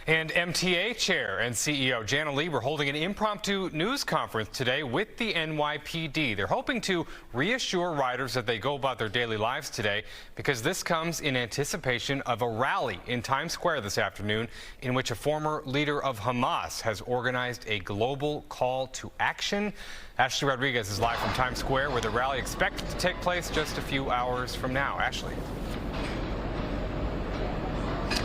And MTA Chair and CEO Janno Lieber holding an impromptu news conference today with the NYPD. They're hoping to reassure riders that they go about their daily lives today because this comes in anticipation of a rally in Times Square this afternoon in which a former leader of Hamas has organized a global call to action. Ashlie Rodriguez is live from Times Square where the rally expected to take place just a few hours from now. Ashlie.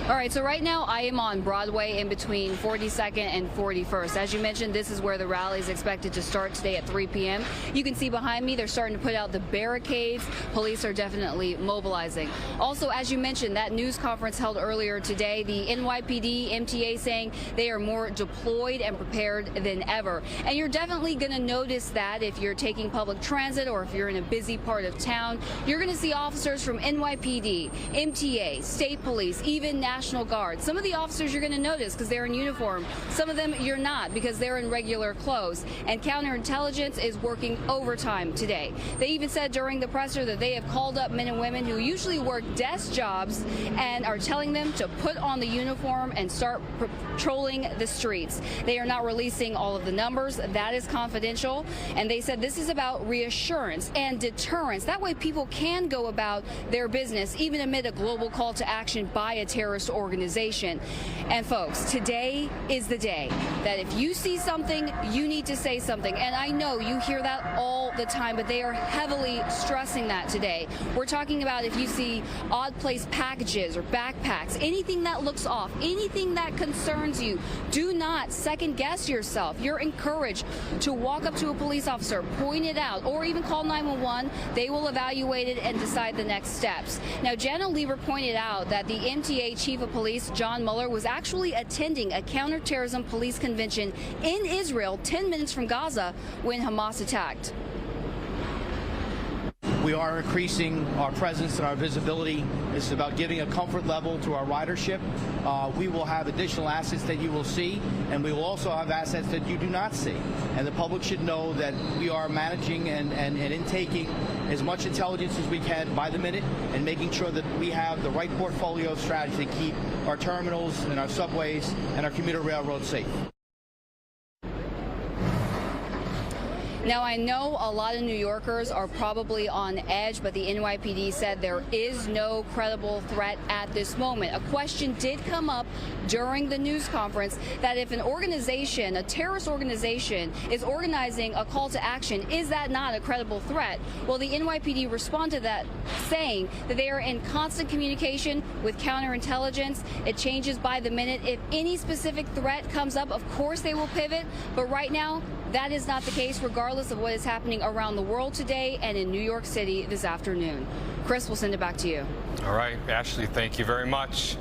All right, so right now I am on Broadway in between 42nd and 41st. As you mentioned, this is where the rally is expected to start today at 3 p.m. You can see behind me, they're starting to put out the barricades. Police are definitely mobilizing. Also, as you mentioned, that news conference held earlier today, the NYPD, MTA saying they are more deployed and prepared than ever. And you're definitely going to notice that if you're taking public transit or if you're in a busy part of town, you're going to see officers from NYPD, MTA, state police, even National Guard. Some of the officers you're going to notice because they're in uniform. Some of them you're not because they're in regular clothes. And counterintelligence is working overtime today. They even said during the presser that they have called up men and women who usually work desk jobs and are telling them to put on the uniform and start patrolling the streets. They are not releasing all of the numbers. That is confidential. And they said this is about reassurance and deterrence. That way people can go about their business even amid a global call to action by a terrorist organization. And folks, today is the day that if you see something, you need to say something. And I know you hear that all the time, but they are heavily stressing that today. We're talking about if you see odd placed packages or backpacks, anything that looks off, anything that concerns you, do not second guess yourself. You're encouraged to walk up to a police officer, point it out, or even call 911. They will evaluate it and decide the next steps. Now, Janno Lieber pointed out that the MTA Chief of Police, John Mueller, was actually attending a counterterrorism police convention in Israel 10 minutes from Gaza when Hamas attacked. We are increasing our presence and our visibility. This is about giving a comfort level to our ridership. We will have additional assets that you will see, and we will also have assets that you do not see. And the public should know that we are managing and intaking as much intelligence as we can by the minute and making sure that we have the right portfolio of strategy to keep our terminals and our subways and our commuter railroads safe. Now, I know a lot of New Yorkers are probably on edge, but the NYPD said there is no credible threat at this moment. A question did come up during the news conference that if an organization, a terrorist organization, is organizing a call to action, is that not a credible threat? Well, the NYPD responded to that, saying that they are in constant communication with counterintelligence. It changes by the minute. If any specific threat comes up, of course they will pivot. But right now, that is not the case, regardless of what is happening around the world today and in New York City this afternoon. Chris, we'll send it back to you. All right, Ashlie, thank you very much.